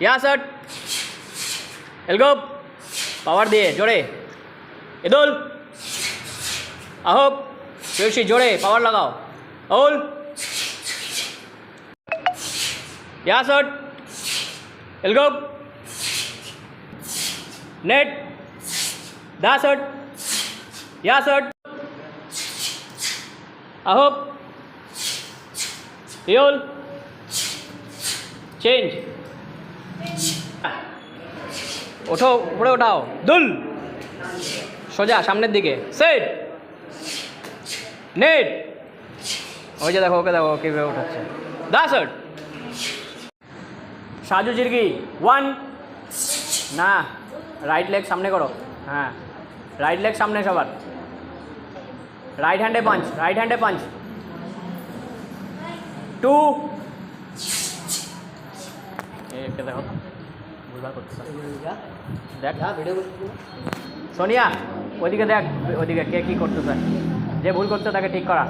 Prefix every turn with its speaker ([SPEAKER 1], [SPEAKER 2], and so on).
[SPEAKER 1] या shirt algo power दिए जोड़े इदुल अहोप जोशी जोड़े पावर लगाओ ओल या शर्ट एल्गो नेट दा शर्ट या शर्ट अहोप योल चेंज उठो ऊपरे उठाओ दुल सोजा सामने दिके सेट नेट ওই যে দেখো ওকে কীভাবে উঠাচ্ছে দা শট সাজু জিরগি 1 না রাইট লেগ সামনে করো হ্যাঁ রাইট লেগ সামনে সবার রাইট হ্যান্ডে পাঞ্চ 2 একে দেখো ভুলভাল করতেছে দেখ ভিডিও সোনিয়া ওইদিকে দেখ ওইদিকে কে কী করতেছে যে ভুল করছে তাকে ঠিক করা